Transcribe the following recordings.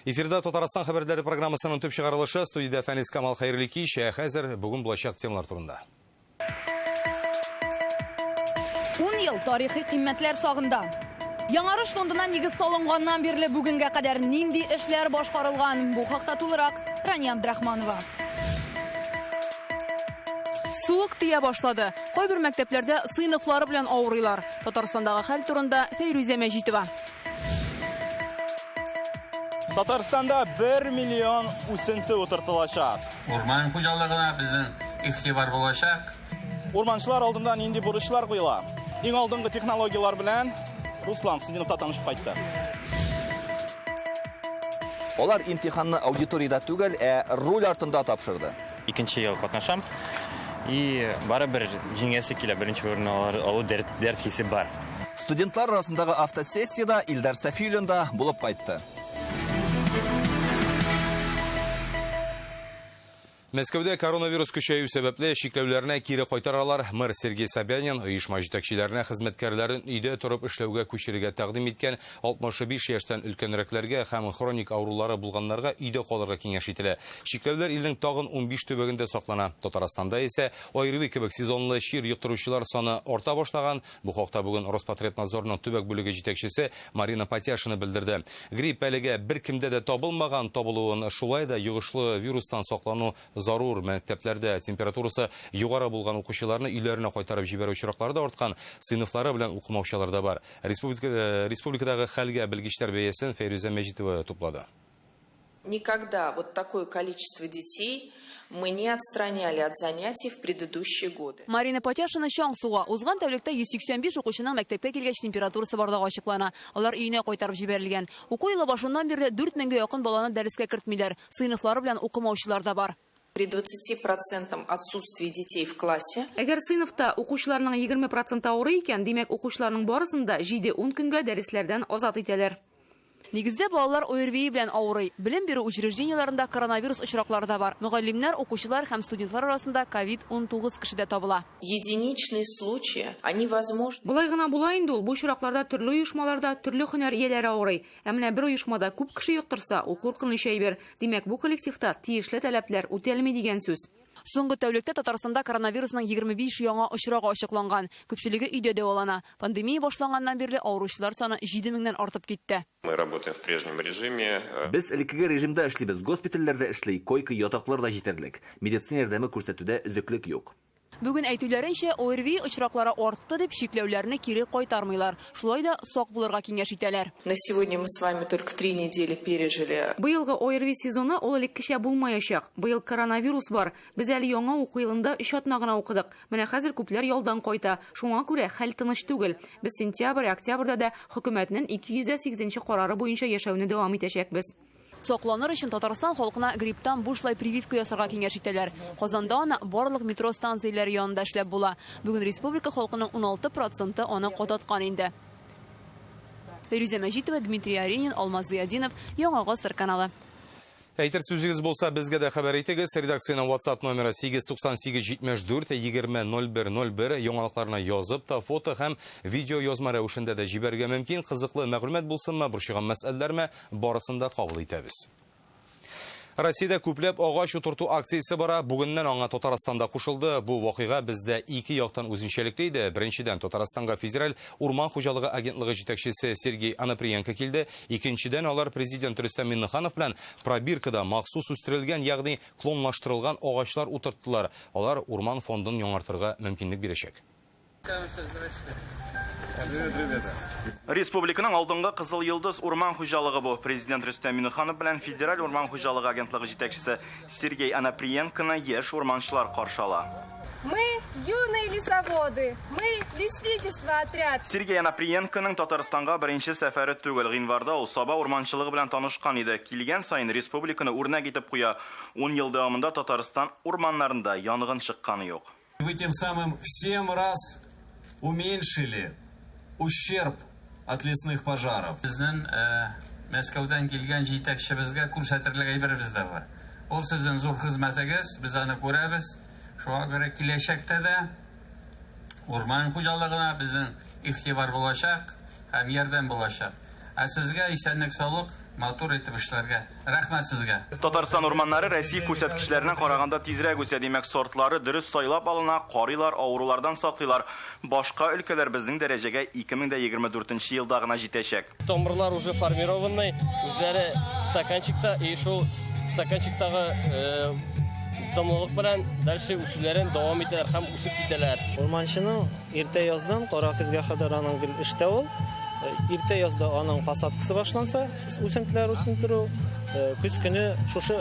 Эфирда Татарстан хәбәрләре программасының төп чыгарылышы студияда Фәнис Камал Хәйрлеки, хәзер бүген булачак темалар турында. 10 ел тарихи кыйммәтләр сагында. Яңарыш фондына нигез салынганнан бирле бүгенгә кадәр нинди эшләр башкарылган? Бу хакта тулырак Рания Абдрахманова. Суык тия башлады. Кайбер мәктәпләрдә сыйныфлары белән авырыйлар. Татарстандагы хәл турында Фәйрүзә Мәҗитова. Татарстанда 1 миллион үсенте утыртылачак. Урман хуҗалыгына безнең игътибар булачак. Урманчылар алдында нинди бурычлар куела? Иң алдынгы технологиялар белән Руслан Сидиновта танышып кайтты. Алар имтиханны аудиторияда түгел, роль артында тапшырды. Икенче ел катнашам. И барыбер җиңәсе килә, беренче урынны алу дәрт хисе бар. Студентлар арасындагы автосессияда Илдар Сафиуллин да булып кайтты. Мәскәүдә коронавирус көчәю сәбәпле чикләүләренә кире кайтаралар. Мэр Сергей Собянин оешма җитәкчеләренә хезмәткәрләрен өйдә торып эшләүгә күчерергә тәкъдим иткән 65 яшьтән өлкәнрәкләргә һәм хроник авырулары булганнарга өйдә калырга киңәш ителә. Чикләүләр илнең тагын 15 төбәгендә саклана. Татарстанда исә аерым кебек сезонлы чир йоктыручылар саны арта башлаган. Бу хакта бүген Роспотребнадзорның төбәк бүлеге җитәкчесе Марина Потяшина белдерде. Грипп әлегә беркемдә дә табылмаган, табылуын шулай да йогышлы вирустан саклану зарур. Мәктәпләрдә температурасы югары булган укучыларны өйләренә кайтарып җибәрү очраклары да арткан, сыйныфлары белән укымаучылар да бар. Республикадагы хәлгә белгечләр бәясен Фәйрүзә Мәҗитова туплады. Никогда вот такое количество детей мы не отстраняли от занятий в предыдущие годы. Марина Потяшина Чаңсуга узган тәүлектә 185 укучының мәктәпкә килгәч температурасы барлыгы ачыклана. Алар өенә кайтарып җибәрелгән. Уку елы башыннан бирле 4000-гә якын баланы дәрескә кертмиләр. Сыйныфлары белән укымаучылар да бар. При 20% отсутствии детей в классе. Әгәр сыйныфта укучыларның 20% авырый икән, димәк укучыларның барысында 7-10 көнгә дәресләрдән азат итәләр. Нигездә балалар ОРВИ белән авырый. Белем бирү учреждениеларында коронавирус очраклары да бар. Мөгаллимнәр, укучылар һәм студентлар арасында COVID-19 кешедә табыла. Единичные случаи, они возможны. Булай гына була инде ул. Бу очракларда төрле оешмаларда төрле һөнәр ияләре авырый. Ә менә бер оешмада күп кеше йоктырса, ул куркыныч әйбер. Димәк, бу коллективта тиешле таләпләр үтәлми дигән сүз. Соңгы тәүлектә Татарстанда коронавирусның 25 яңа очрагы ачыкланган. Күпчелеге өйдә дәвалана. Пандемия башланганнан бирле авыручылар саны 7000-нән артып китте. Мы работаем в прежнем режиме. Без элеккеге режимда эшлибез. Госпитальләрдә эшли, койка ятаклар да җитәрлек. Медицина ярдәме күрсәтүдә өзеклек юк. Бүген әйтүләренчә, ОРВИ очраклары артты дип чикләүләрне кире кайтармыйлар. Шулай да сак булырга киңәш итәләр. На сегодня мы с вами только 3 недели пережили. Быелгы ОРВИ сезоны ул элеккечә булмаячак. Быел коронавирус бар. Без әле яңа уку елында 3 атна гына укыдык. Менә хәзер күпләр ялдан кайта. Шуңа күрә хәл тыныч түгел. Без сентябрь-октябрьдә дә хөкүмәтнең 208-нче карары буенча яшәүне дәвам итәчәкбез. Сакланыр өчен Татарстан халкына грипптан бушлай прививка ясарга киңәш итәләр. Казанда аны барлык метро станцияләре янында эшләп була. Бүген республика халкының 16% аны кататкан инде. Фәйрүзә Мәҗитова, Дмитрий Аренин, Алмаз Зиядинов, Яңа Гасыр каналы. Әйтер сүзегез булса, безгә дә хәбәр итегез. Редакциянең WhatsApp номеры 89874200101. Яңалыкларны язып та, фото һәм видео язма рәвешендә дә җибәргә мөмкин. Кызыклы мәгълүмат булсынмы, борчыган мәсьәләләрме, барысында кабул итәбез. Россиядә күпләп агач утырту акциясе бара. Бүгеннән аңа Татарстанда кушылды. Бу вакыйга бездә ике яктан үзенчәлекле иде. Беренчедән Татарстанга федераль урман хуҗалыгы агентлыгы җитәкчесе Сергей Анаприенко килде. Икенчедән алар президент Рөстәм Миңнеханов белән пробиркада махсус үстерелгән, ягъни клонлаштырылган агачлар утырттылар. Алар урман фондын яңартырга мөмкинлек бирәчәк. Республиканың алдынгы Кызыл Йылдыз урман хуҗалыгы бу. Президент Рөстәм Миңнеханов белән федераль урман хуҗалыгы агентлыгы җитәкчесе Сергей Анаприенконы яшь урманчылар каршы ала. Мы юные лесоводы, мы лесничество отряд. Сергей Анаприенконың Татарстанга беренче сәфәре түгел. Гыйнварда ул Саба урманчылыгы белән танышкан иде. Килгән сайын республиканы үрнәк итеп куя. 10 ел дәвамында Татарстан урманнарында янгын чыкканы юк. Вы тем самым всем раз уменьшили ущерб от лесных пожаров. Безнең Мәскәүдән килгән җитәкчебезгә күрсәтерлек әйберебез дә бар. Ул сезнең зур хезмәтегез, без аны күрәбез. Шуңа күрә киләчәктә дә урман хуҗалыгына безнең игътибар булачак һәм ярдәм булачак. Ә сезгә исәнлек, саулык, матур итеп эшләргә. Рәхмәт сезгә. Татарстан урманнары Россия күрсәткечләренә караганда тизрәк үсә, димәк сортлары дөрес сайлап алына, карыйлар, авырулардан саклыйлар. Башка өлкәләр безнең дәрәҗәгә 2024 елда гына җитәчәк. Томырлар уже формированный, үзләре стаканчикта, и шул стаканчиктагы томлык белән дальше үсүләрен дәвам итәләр һәм үсеп китәләр. Урманчының иртә яздан кара көзгә кадәр аның эштә ул. Иртә язда аның посадкасы башланса, үсентеләр үсендерү, көз көне шушы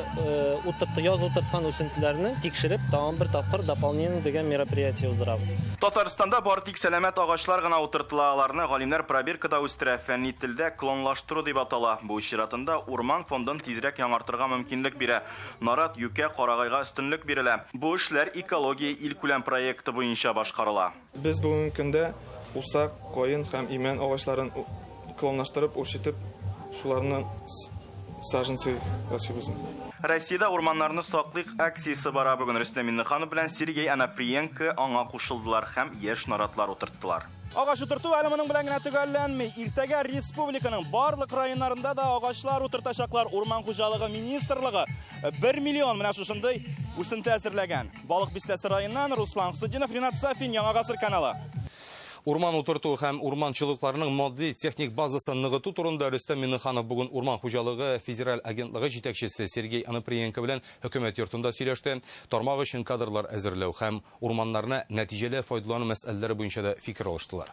яз утырткан үсентеләрне тикшереп, тагын бер тапкыр дополнение дигән мероприятие уздырабыз. Татарстанда бар тик сәламәт агачлар гына утыртыла, аларны галимнәр пробиркада үстерә, фәнни телдә клонлаштыру дип атала. Бу чиратында урман фондын тизрәк яңартырга мөмкинлек бирә. Нарат, юкә, карагайга өстенлек бирелә. Бу эшләр экология илкүләм проекты буенча башкарыла. Без бүгенге көндә усак, кайын һәм имән агачларын клонлаштырып, үрчетеп, шуларны саженцы ясыйбыз. Россиядә урманнарны саклык акциясе бара. Бүген Рөстәм Миннеханов белән Сергей Анаприенко аңа кушылдылар һәм яшь наратлар утырттылар. Агач утырту әле белән генә төгәлләнми. Иртәгә республиканың барлык районнарында да агачлар утыртачаклар. Урман хуҗалыгы министрлыгы 1 миллион менә шушындый үсенте әзерләгән. Балык бистәсе районнан Руслан Хусудинов, Ринат Сафин, Яңа Гасыр каналы. Урман утырту һәм урманчылыкларының модди техник базасын ныгыту турында Рөстәм Миннеханов бүген Урман хуҗалыгы федераль агентлыгы җитәкчесе Сергей Анаприенко белән хөкүмәт йортында сөйләште. Тармак өчен кадрлар әзерләү һәм урманнарны нәтиҗәле файдалану мәсьәләләре буенча да фикер алыштылар.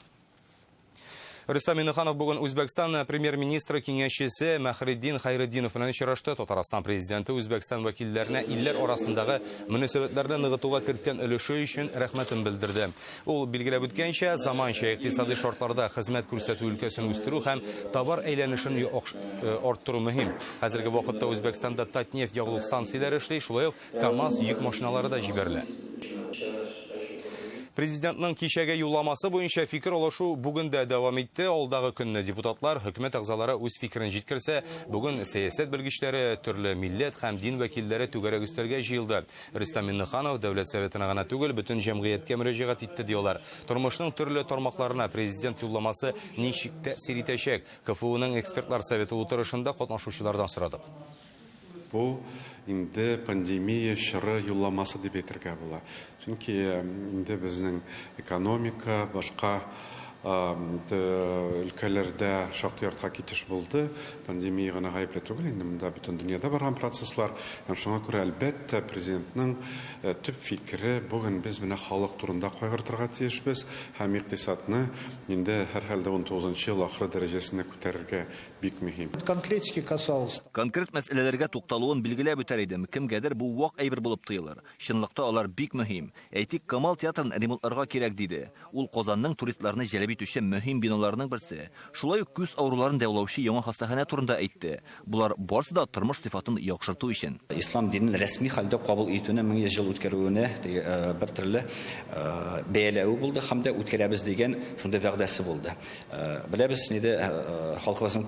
Рөстәм Миннеханов бүген Үзбәкстан премьер-министры киңәшчесе Мәхреддин Хайретдинов белән очрашты. Татарстан президенты Үзбәкстан вәкилләренә илләр арасындагы мөнәсәбәтләрне ныгытуга керткән өлеше өчен рәхмәтен белдерде. Ул билгеләп үткәнчә, заманча икътисади шартларда хезмәт күрсәтү өлкәсен үстерү һәм товар әйләнешен арттыру мөһим. Хәзерге вакытта Үзбәкстанда Татнефть ягулык станцияләре эшли, шулай ук КАМАЗ йөк машиналары да җибәрелә. Президентның кичәге юлламасы буенча фикер алышу бүген дә дәвам итте. Алдагы көнне депутатлар, хөкүмәт әгъзалары үз фикерен җиткерсә, бүген сәясәт белгечләре, төрле милләт һәм дин вәкилләре түгәрәк өстәргә җыелды. Рөстәм Миннеханов дәүләт советына гына түгел, бөтен җәмгыятькә мөрәҗәгать итте диyorlar. Тормышның төрле тармакларына президент юлламасы ничек тәэсир итәчәк? КФУның экспертлар советы утырышында катнашучылардан сорадык. Бу инде пандемия чоры юлламасы дип әйтергә була. Чөнки инде безнең экономика, башка өлкәләрдә шактый артка китеш булды. Пандемия гына гаепле түгел, инде монда бөтен дөньяда барган процесслар. Шуңа күрә әлбәттә президентның төп фикере бүген без менә халык турында кайгыртырга тиешбез һәм икътисадны инде һәр хәлдә 19 ел ахыры дәрәҗәсенә күтәрергә бик мөһим. Конкретики касалось. Конкрет мәсьәләләргә тукталуын билгеләп үтәр идем. Кемгәдер бу вак әйбер булып тоелыр. Чынлыкта алар бик мөһим. Әйтик, Камал театрын ремонтларга кирәк диде. Ул Казанның туристларны җәлеп итүче мөһим биналарның берсе. Шулай ук күз авыруларын дәвалаучы яңа хастаханә турында әйтте. Булар барысы да тормыш сыйфатын яхшырту өчен. Ислам динен рәсми хәлдә кабул итүне 1000 ел үткәрүенә бер төрле бәяләү булды һәм дә үткәрәбез дигән шунда вәгъдәсе булды. Беләбез, инде халкыбызның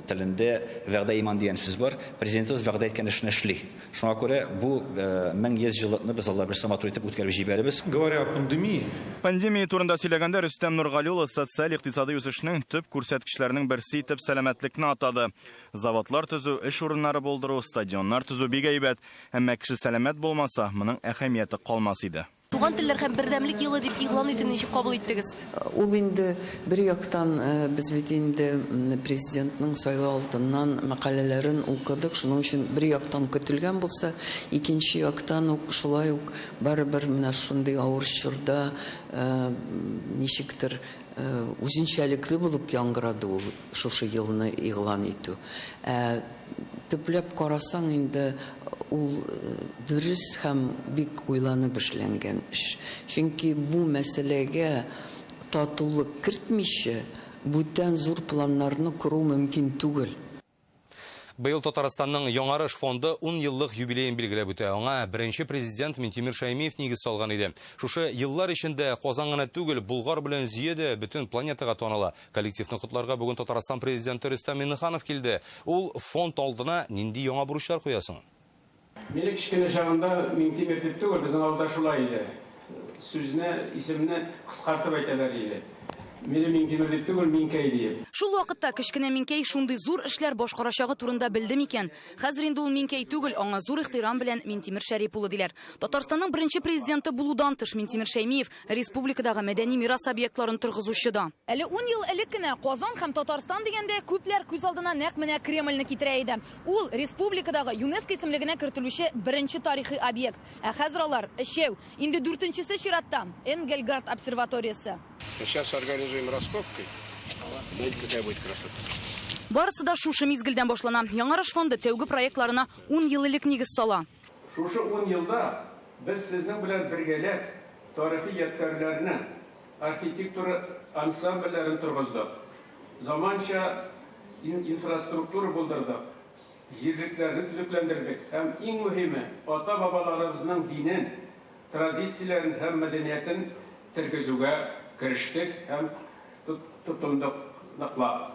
телендә вәгъдә иман дигән сүз бар. Президентыбыз вәгъдә иткән эшне эшли. Шуңа күрә бу 1000 еллыкны без Алла берсе матур итеп үткәреп җибәрәбез. Говоря о пандемии. Пандемия турында сөйләгәндә Рөстәм Нургали улы социаль-икътисади үсешнең төп күрсәткечләренең берсе итеп сәламәтлекне атады. Заводлар төзү, эш урыннары булдыру, стадионнар төзү бик әйбәт, әмма кеше сәламәт булмаса, моның әһәмияте калмас иде. Туган телләр һәм бердәмлек елы дип игълан итүне ничек кабул иттегез? Ул инде бер яктан без бит инде президентның сайлау алдыннан мәкаләләрен укыдык, шуның өчен бер яктан көтелгән булса, икенче яктан ук шулай ук барыбер менә шундый авыр чорда ничектер үзенчәлекле булып яңгырады ул шушы елны игълан итү. Төпләп карасаң инде ул дөрес һәм бик уйланып эшләнгән эш. Чөнки бу мәсьәләгә татулык кертмичә, бүтән зур планнарны кору мөмкин түгел. Быел Татарстанның Яңарыш фонды 10 еллык юбилейын билгеләп үтә. Аңа беренче президент Минтимер Шаймиев нигез салган иде. Шушы еллар эчендә Казан гына түгел, Булгар белән Зиядә бөтен планетага таныла. Коллективны котларга бүген Татарстан президенты Рөстәм Миннеханов килде. Ул фонд алдына нинди яңа бурычлар куясың? Мине кичкене чагында Минтимер түгел, безнең авылда шулай иде. Сүзне, исемне кыскартып әйтәләр иде. Мине Минтимер дип түгел, Минкәй дип. Шул вакытта кечкенә Минкәй шундый зур эшләр башкарачагы турында белде микән? Хәзер инде ул Минкәй түгел, аңа зур ихтирам белән Минтимер Шәрип улы диләр. Татарстанның беренче президенты булудан тыш Минтимер Шәймиев республикадагы мәдәни мирас объектларын торгызучы да. Әле 10 ел элек кенә Казан һәм Татарстан дигәндә күпләр күз алдына нәкъ менә Кремльне китерә иде. Ул республикадагы ЮНЕСКО исемлегенә кертелүче беренче тарихи объект. Ә хәзер алар өчәү, инде 4-нчесе чиратта Энгельгард обсерваториясе. Сейчас организуем раскопки. Знаете, какая будет красота. Барысы да шушы мизгелдән башлана. Яңарыш фонды тәүге проектларына 10 ел элек нигез сала. Шушы 10 елда без сезнең белән бергәләп тарихи ядкарларны, архитектура ансамбльләрен торгыздык. Заманча инфраструктура булдырдык. Җирлекләрне төзекләндердек. Һәм иң мөһиме, ата-бабаларыбызның динен, традицияләрен һәм мәдәниятен тергезүгә керештек һәм тотындык ныклап.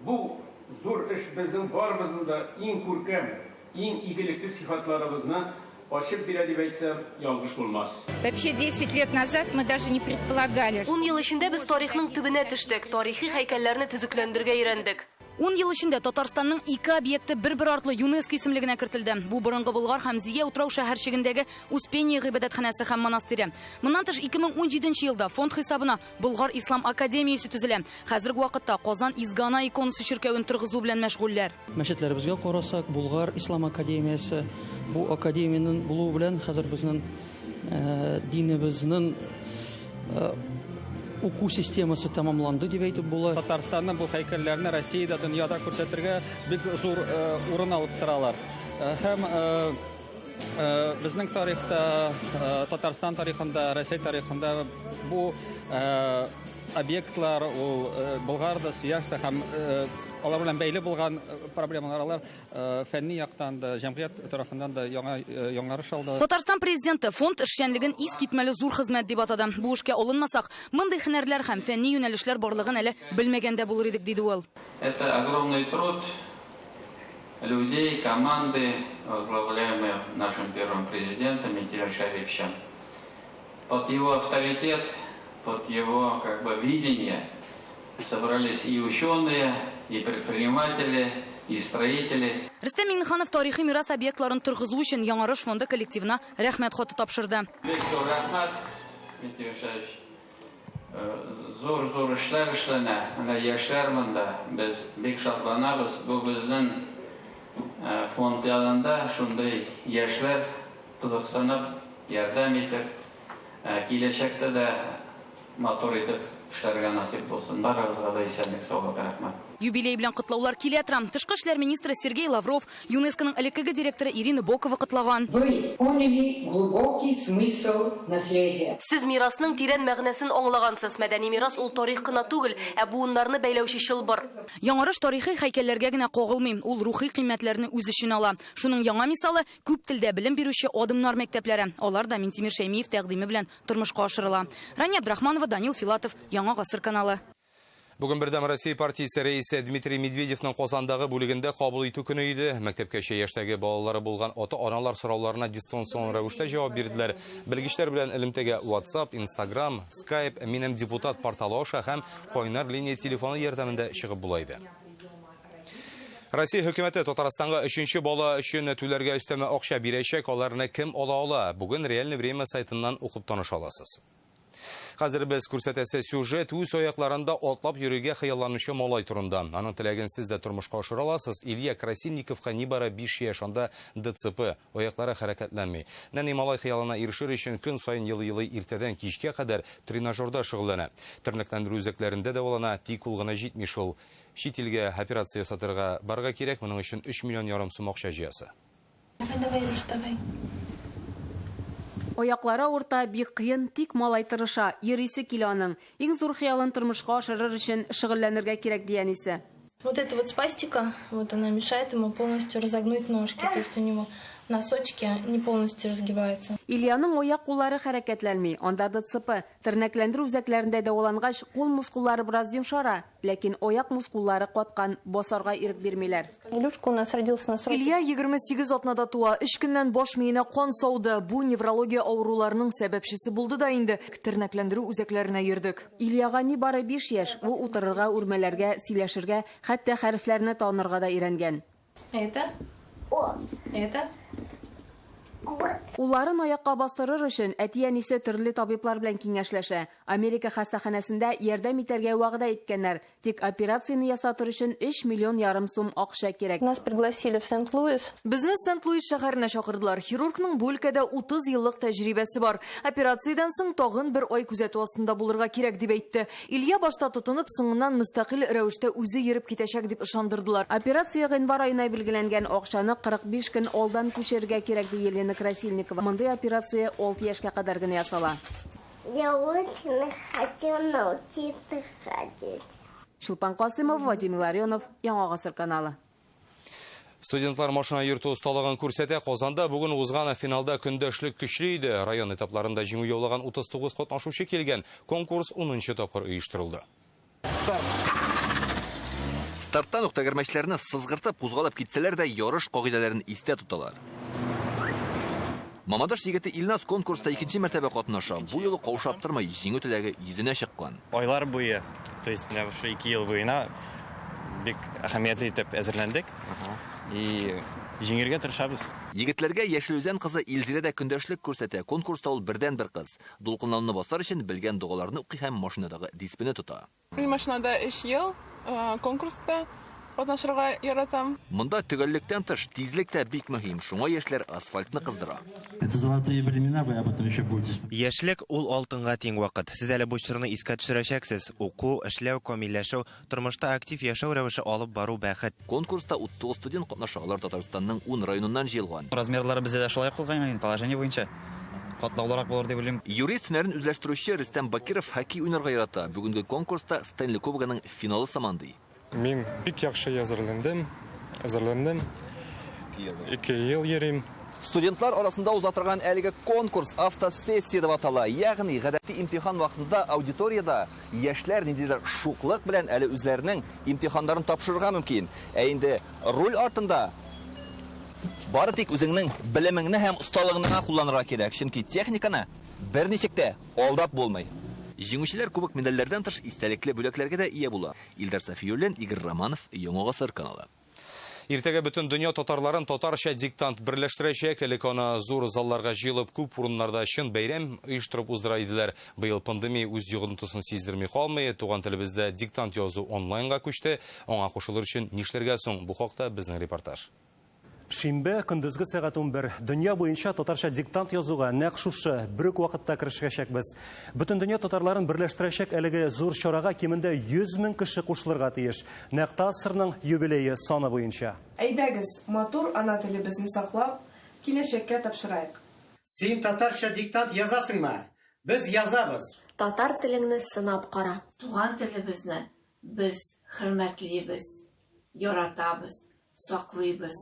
Бу зур эш безнең барыбызның да иң күркәм, иң игелекле сифатларыбызны ачып бирә дип әйтсәм, ялгыш булмас. Вообще 10 лет назад мы даже не предполагали. 10 ел эчендә без тарихның төбенә төштек, тарихи һәйкәлләрне төзекләндергә өйрәндек. 10 ел эчендә Татарстанның 2 объекты бер-бер артлы ЮНЕСКО исемлегенә кертелде. Бу борынгы Болгар һәм Зия утрау шәһәрчегендәге Успение гыйбадәтханәсе һәм монастыре. Моннан тыш 2017 елда фонд хисабына Болгар Ислам академиясе төзелә. Хәзерге вакытта Казан Изгана иконасы чиркәвен торгызу белән мәшгульләр. Мәчетләребезгә карасак, Болгар Ислам академиясе бу академиянең булуы белән хәзер безнең динебезнең уку системасы тамамланды дип әйтеп була. Татарстанның бу һәйкәлләрне Россиядә, дөньяда күрсәтергә бик зур урын алып торалар. Һәм безнең тарихта, Татарстан тарихында, Россия тарихында бу объектлар ул Болгарда, Свияжда һәм алар белән бәйле булган проблемалар фәнни яктан да, җәмгыять тарафыннан да яңарыш алды. Татарстан президенты фонд эшчәнлеген искитмәле зур хезмәт дип атады. Бу эшкә алынмасак, мондай һөнәрләр һәм фәнни юнәлешләр барлыгын әле белмәгәндә булыр идек, диде ул. Это огромный труд людей, команды, возглавляемой нашим первым президентом Минтимером Шәриповичем. Под его авторитет, под его видение собрались и ученые, и предприниматели, и строители. Рөстәм Миңнеханов тарихи мирас объектларын торгызу өчен Яңарыш фонды коллективына рәхмәт хаты тапшырды. Бик зур рәхмәт, Минтимер Шәрипович. Зур эшләр эшләнә. Менә яшьләр монда. Без бик шатланабыз. Бу безнең фонд янында шундый яшьләр кызыксынып, ярдәм итеп, киләчәктә дә матур итеп эшләргә насип булсын. Барыгызга да исәнлек, саулык, рәхмәт. Юбилей белән котлаулар килә тора. Тышкы эшләр министры Сергей Лавров, ЮНЕСКОның элеккеге директоры Ирина Бокова котлаган. Вы поняли глубокий смысл наследия. Сез мирасның тирән мәгънәсен аңлагансыз. Мәдәни мирас ул тарих кына түгел, ә буыннарны бәйләүче чылбыр. Яңарыш тарихи һәйкәлләргә генә кагылмый, ул рухи кыйммәтләрне үз эченә ала. Шуның яңа мисалы күп телдә белем бирүче адымнар мәктәпләре. Алар да Минтимер Шәймиев тәкъдиме белән тормышка ашырыла. Рания Абдрахманова, Данил Филатов, Яңа гасыр каналы. Бүген бердәм Россия партиясе рәисе Дмитрий Медведевның Казандагы бүлегендә кабул итү көне иде. Мәктәпкәчә яшьтәге балалары булган ата-аналар сорауларына дистанцион рәвештә җавап бирделәр. Белгечләр белән элемтәгә WhatsApp, Instagram, Skype, Минем депутат порталы аша һәм Кайнар линия телефоны ярдәмендә чыгып була иде. Россия хөкүмәте Татарстанга 3нче бала өчен түләргә өстәмә акча бирәчәк. Аларны кем ала? Бүген Реальное время сайтыннан укып таныша аласыз. Хәзер без күрсәтәсе сюжет үз аякларында атлап йөрергә хыялланучы малай турында. Аның теләген сез дә тормышка ашыра аласыз. Илья Красильниковка нибары 5 яшь, анда ДЦП, аяклары хәрәкәтләнми. Нәни малай хыялына ирешер өчен көн саен елый-елый иртәдән кичкә кадәр тренажерда шөгыльләнә. Тернәкләндерү үзәкләрендә дәвалана, тик ул гына җитми шул. Чит илгә операция сатырга барга кирәк, моның өчен 3 миллион ярым сум акча җыясы. Давай. Аяклары урта бик кыен, тик малай тырыша, йөрисе килә аның. Иң зур хыялын тормышка ашырыр өчен шөгыльләнергә кирәк диянисе. Вот эта вот спастика, вот она мешает ему полностью разогнуть ножки. То есть у него носочки не полностью разгибаются. Ильяның аяк куллары хәрәкәтләнми, анда ДЦП. Тернәкләндерү үзәкләрендә дәвалангач, кул мускуллары бераз йомшара, ләкин аяк мускуллары каткан, басарга ирек бирмиләр. Илюшка у нас родился на срок. Илья 28 атнада туа, 3 көннән баш миенә кан сауды. Бу неврология авыруларының сәбәпчесе булды да инде. Тернәкләндерү үзәкләренә йөрдек. Ильяга ни бары 5 яшь, ул утырырга, үрмәләргә, сөйләшергә, хәтта хәрефләрне танырга да өйрәнгән. Это? Это? Улларын аякка бастырыр өчен әти-әнисе төрле табиблар белән киңәшләшә. Америка хастаханәсендә ярдәм итәргә вәгъдә иткәннәр. Тик операцияны ясатыр өчен 3,5 миллион сум акча кирәк. Нас пригласили в Сент-Луис. Безне Сент-Луис шәһәренә чакырдылар. Хирургның бу өлкәдә 30 еллык тәҗрибәсе бар. Операциядән соң тагын бер ай күзәтү астында булырга кирәк дип әйтте. Илья башта тотынып, соңыннан мөстәкыйль рәвештә үзе йөреп китәчәк дип ышандырдылар. Операция гыйнвар аена билгеләнгән акчаны 45 көн алдан күчерергә кирәк ди Елена Красильникова. Мондый операция 6 яшькә кадәр генә ясала. Я очень хочу научиться ходить. Шулпан Касымов, Вадим Ларионов, Яңа гасыр каналы. Студентлар машина йөртү осталыгын күрсәтә. Казанда бүген узган финалда көндәшлек көчле иде. Район этапларында җиңү яулаган 39 катнашучы килгән. Конкурс 10-нчы тапкыр оештырылды. Старттан ук тәгәрмәчләрне сызгыртып кузгалып китсәләр дә ярыш кагыйдәләрен истә тоталар. Мамадыш егете Илназ конкурста 2нче мәртәбә катнаша. Бу юлы каушап тормый, җиңү теләге йөзенә чыккан. Ойлар буе, то есть менә шу 2 ел буена бик әһәмиятле итеп әзерләндек. И җиңергә тырышабыз. Егетләргә яшел үзән кызы Илзирә дә көндәшлек күрсәтә. Конкурста ул бердән-бер кыз. Дулкынлануны басар өчен белгән дугаларны укый һәм машинадагы дисциплина тота. Мин машинада 3 ел конкурста катнашырга яратам. Монда төгәллектән тыш тизлек тә бик мөһим. Шуңа яшьләр асфальтны кыздыра. Это золотые времена, вы об этом еще будете. Яшьлек ул алтынга тиң вакыт. Сез әле бу чорны искә төшерәчәксез. Уку, эшләү, камилләшү, тормышта актив яшәү рәвеше алып бару бәхет. Конкурста 39 студент катнаша. Алар Татарстанның 10 районыннан җыелган. Размерлары бездә дә шулай кылган, положение буенча. Катлаулырак булыр дип уйлыйм. Юрист һөнәрен үзләштерүче Рөстәм Бакиров хоккей уйнарга ярата. Бүгенге конкурста Стэнли Кубогының финалы саманды. Мин бик яхшы әзерләндем. 2 ел йөрим. Студентлар арасында узатырган әлеге конкурс автосессия дип атала. Ягъни гадәти имтихан вакытында аудиторияда яшьләр ниндидер шуклык белән әле үзләренең имтихандарын тапшырырга мөмкин. Ә инде руль артында бары тик үзеңнең белемеңне һәм осталыгыңны кулланырга кирәк. Чөнки техниканы берничек тә алдап булмый. Җиңүчеләр кубок медальләрдән тыш истәлекле бүләкләргә дә ия була. Илдар Сафиуллин, Игорь Романов, Яңа гасыр каналы. Иртәгә бөтен дөнья татарларын татарча диктант берләштерәчәк. Элек аны зур залларга җыелып, күп урыннарда чын бәйрәм оештырып уздыра иделәр. Быел пандемия үз йогынтысын сиздерми калмый. Туган телебездә диктант язу онлайнга күчте. Аңа кушылыр өчен нишләргә соң? Бу хакта безнең репортаж. Шимбә көндезге сәгать 11. Дөнья буенча татарча диктант язуга нәкъ шушы бер үк вакытта керешәчәкбез. Бөтен дөнья татарларын берләштерәчәк әлеге зур чарага кимендә 100 мең кеше кушылырга тиеш. Нәкъ асырның юбилее саны буенча. Әйдәгез, матур ана телебезне саклап, киләчәккә тапшырайык. Син татарча диктант язасыңмы? Без язабыз. Татар телеңне сынап кара. Туган телебезне без хөрмәтлибез, яратабыз.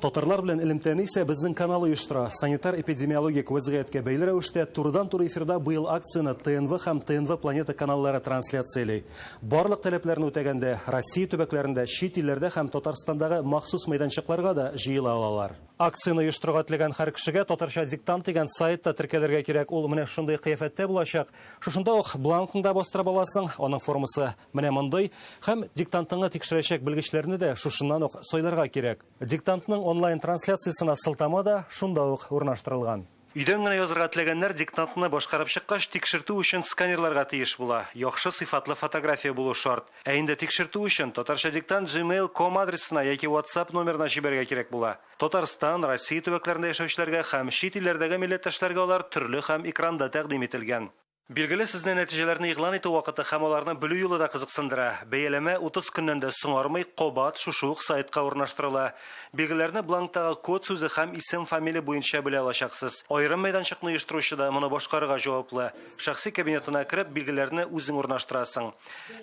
Татарлар белән элемтәне исә безнең канал оештыра. Санитар-эпидемиологик вазгыятькә бәйле рәвештә турыдан-туры эфирда быел акцияны ТНВ һәм ТНВ Планета каналлары трансляциялый. Барлык таләпләрне үтәгәндә Россия төбәкләрендә, чит илләрдә һәм Татарстандагы махсус мәйданчыкларга да җыела алалар. Акцияны оештырырга теләгән һәр кешегә татарча диктант дигән сайтта теркәлергә кирәк. Ул менә шундый кыяфәттә булачак. Шушында ук бланкында бастыра аласың. Аның формасы менә мондый. Һәм диктантыңны тикшерәчәк белгечләрне дә шушыннан ук сайларга кирәк. Диктантның онлайн трансляциясына сылтама да шунда ук урнаштырылган. Өйдән генә язырга теләгәннәр диктантны башкарып чыккач тикшертү өчен сканерларга тиеш була. Яхшы сыйфатлы фотография булу шарт. Ә инде тикшертү өчен татарча диктант gmail.com адресына яки WhatsApp номерына җибәргә кирәк була. Татарстан, Россия төбәкләрендә яшәүчеләргә һәм чит илләрдәге милләттәшләргә алар төрле һәм экранда тәкъдим ителгән. Билгеле сезне нәтиҗәләрне игълан итү вакыты һәм аларны белү юлы да кызыксындыра. Бәяләмә 30 көннән дә соңармый кабат шушы ук сайтка урнаштырыла. Билгеләрне бланктагы код сүзе һәм исем фамилия буенча белә алачаксыз. Аерым мәйданчыкны оештыручы да моны башкарырга җаваплы. Шәхси кабинетына кереп билгеләрне үзең урнаштырасың.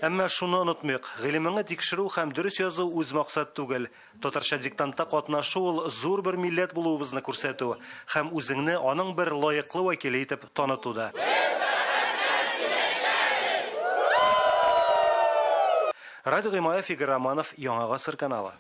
Әмма шуны онытмыйк. Гыйлемеңне тикшерү һәм дөрес язу үз максат түгел. Татарча диктантта катнашу ул зур бер милләт булуыбызны күрсәтү һәм үзеңне аның бер лаеклы вәкиле итеп танытуда. Радио Гыймаев, Игорь Романов, Яңа Гасыр каналы.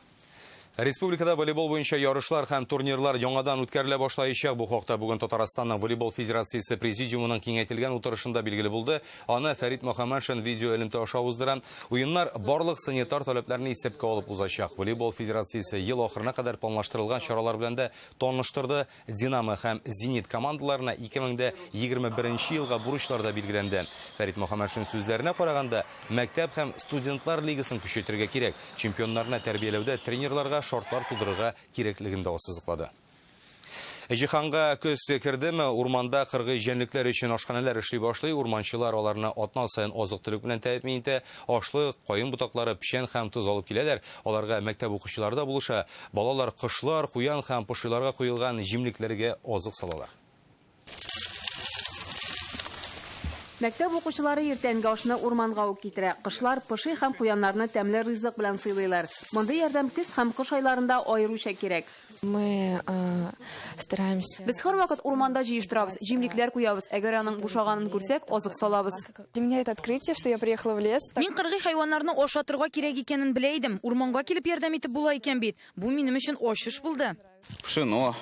Республикада волейбол буенча ярышлар һәм турнирлар яңадан үткәрелә башлаячак. Бу хакта бүген Татарстанның волейбол федерациясе президиумының киңәйтелгән утырышында билгеле булды. Аны Фәрит Мөхәммәтшин видео элемтә аша уздыра. Уеннар барлык санитар таләпләрне исәпкә алып узачак. Волейбол федерациясе ел ахырына кадәр планлаштырылган чаралар белән дә таныштырды. Динамо һәм Зенит командаларына 2021 елга бурычлар да билгеләнде. Фәрит Мөхәммәтшин сүзләренә караганда, мәктәп һәм студентлар лигасын көчәйтергә кирәк. Чемпионнарны тәрбияләүдә тренерларга шартлар тудырырга кирәклеген дә ассызыклады. Җиһанга көз кердеме, урманда кыргый җәнлекләр өчен ашханәләр эшли башлый. Урманчылар аларны атна саен азык-төлек белән тәэмин итә. Ашлык, кайын ботаклары, печән һәм туз алып киләләр. Аларга мәктәп укучылары да булыша. Балалар кышлар, куян һәм пошиларга куелган җимлекләргә азык салалар. Мәктәп укучылары иртәнге ашны урманга ук китерә. Кышлар поши һәм куяннарны тәмле ризык белән сыйлыйлар. Мондый ярдәм көз һәм кыш айларында аеруча кирәк. Мы стараемся. Без һәрвакыт урманда җыештырабыз, җимлекләр куябыз. Әгәр аның бушаганын күрсәк, азык салабыз. Для меня это открытие, что я приехала в лес. Мин кыргый хайваннарны ашатырга кирәк икәнен белә идем. Урманга килеп ярдәм итеп була икән бит. Бу минем өчен ачыш булды. Пшено,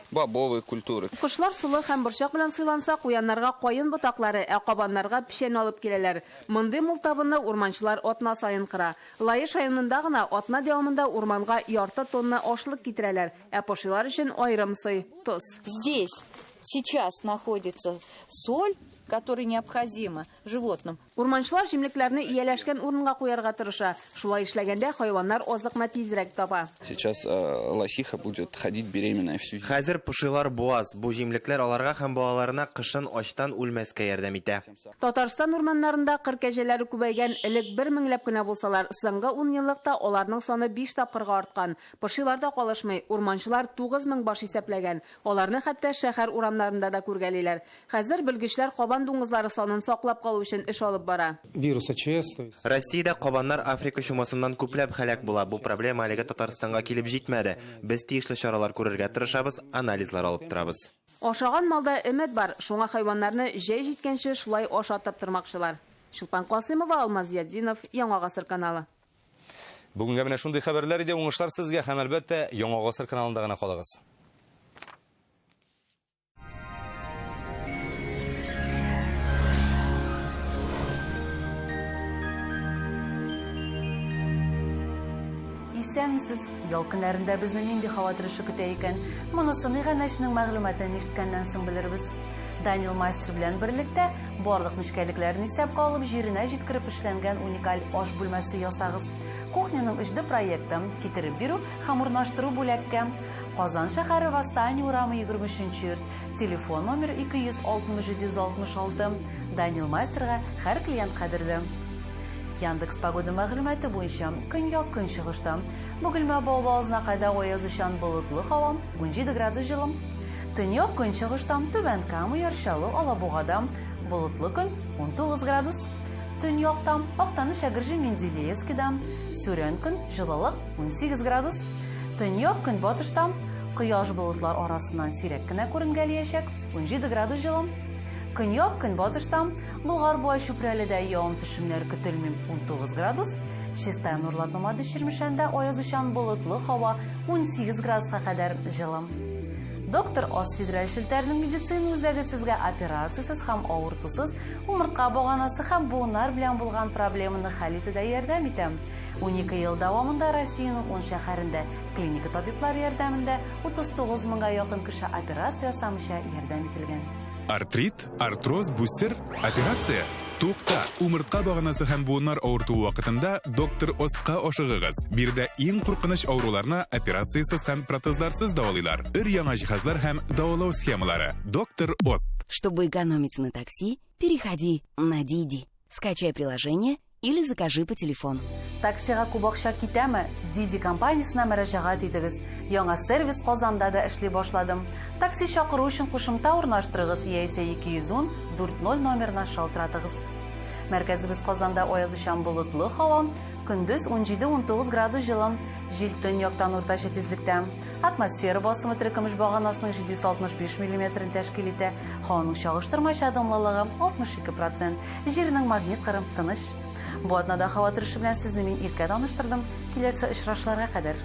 бобовые культуры. Кышлар сулы һәм борчак белән сыйланса, куяннарга кайын ботаклары, ә кабаннарга печән алып киләләр. Мондый мултабынны урманчылар атна саен кыра. Лаеш айынында гына атна дәвамында урманга ярты тонна ашлык китерәләр, ә пошилар өчен аерым сый – тоз. Здесь сейчас находится соль, которая необходима животным. Урманчылар җимлекләрне ияләшкән урынга куярга тырыша. Шулай эшләгәндә хайваннар азыкны тизрәк таба. Сейчас лосиха будет ходить беременная всю. Хәзер пошилар буаз. Бу җимлекләр аларга һәм балаларына кышын ачтан үлмәскә ярдәм итә. Татарстан урманнарында кыр кәҗәләре күбәйгән, элек 1 меңләп кенә булсалар, соңгы 10 еллыкта аларның саны 5 тапкырга арткан. Пошилар да калышмый, урманчылар 9000 баш исәпләгән. Аларны хәтта шәһәр урамнарында да күргәлиләр. Хәзер белгечләр кабан дуңгызлары санын саклап калу өчен эш алып бара. Вирус АЧС, то есть. Россиядә кабаннар Африка чумасыннан күпләп һәлак була. Бу проблема әлегә Татарстанга килеп җитмәде. Без тиешле чаралар күрергә тырышабыз, анализлар алып торабыз. Ашаган малда өмет бар. Шуңа хайваннарны җәй җиткәнче шулай ашатып тормакчылар. Шулпан Касыймова, Алмаз Ядзинов, Яңа Гасыр каналы. Бүгенгә менә шундый хәбәрләр иде, уңышлар сезгә һәм әлбәттә Яңа Гасыр каналында гына калыгыз. Исәнмесез, ял көннәрендә безне нинди һава торышы көтә икән? Монысын Иганәшнең мәгълүматын ишеткәннән соң белербез. Данил Майстер белән берлектә барлык нечкәлекләрне исәпкә алып, җиренә җиткереп эшләнгән уникаль аш бүлмәсе ясагыз. Кухняның өчде проекты китереп бирү һәм урнаштыру бүләккә. Казан шәһәре Восстание урамы 23-нче йорт. Телефон номер 260-766. Данил Майстерга һәр клиент кадерле. Яндекс погода мәгълүматы буенча көньяк көнчыгышта Бөгелмә Баулы авызына кадәр аязучан болытлы һава 17 градус җылы. Төньяк көнчыгышта Түбән Кама ярчалы Алабугада болытлы көн 19 градус. Төньяктан Актаныш Әгерҗе Менделеевскида сүрән көн җылылык 18 градус. Төньяк көнбатышта кояш болытлар арасыннан сирәк кенә күренгәлиячәк 17 градус җылы. Көньяк көнбатышта Болгар буа чүпрәледә явым-төшемнәр көтелми 19 градус. Чистая Нурлатмамады Чирмешәндә аязучан болытлы һава 18 градуска кадәр җылы. Доктор Ос федераль шелтәрнең медицина үзәге сезгә операциясыз һәм авыртусыз умыртка баганасы һәм буыннар белән булган проблеманы хәл итүдә ярдәм итә. 12 ел дәвамында Россиянең 10 шәһәрендә клиника табиблары ярдәмендә 39 меңгә якын кеше операция ясамыйча ярдәм ителгән. Артрит, артроз, бүсер, операция. Тукта, умыртка баганасы һәм буыннар авыртуы вакытында доктор Остка ашыгыгыз. Бирдә иң куркыныч авыруларны операциясыз һәм протезларсыз дәвалыйлар. Өр-яңа җиһазлар һәм дәвалау схемалары. Доктор Ост. Чтобы экономить на такси, переходи на Диди. Скачай приложение или закажи по телефону. Таксига күп акча китәме? Диди компаниясына мөрәҗәгать итегез. Яңа сервис Казанда да эшли башладым. Такси чакыру өчен кушымта урнаштырыгыз яисә 210 40 номерына шалтыратыгыз. Мәркәзебез Казанда аязучан болытлы һава, көндез 17-19 градус жылы, җил төньяктан уртача тизлектә. Атмосфера басымы төркемеш баганасының 765 мм тәшкил итә. Һаваның чагыштырмача дымлылыгы 62%. Җирнең магнит кырым тыныч. Бу атнада һава торышы белән сезне мин иркә таныштырдым. Киләсе очрашларга кадәр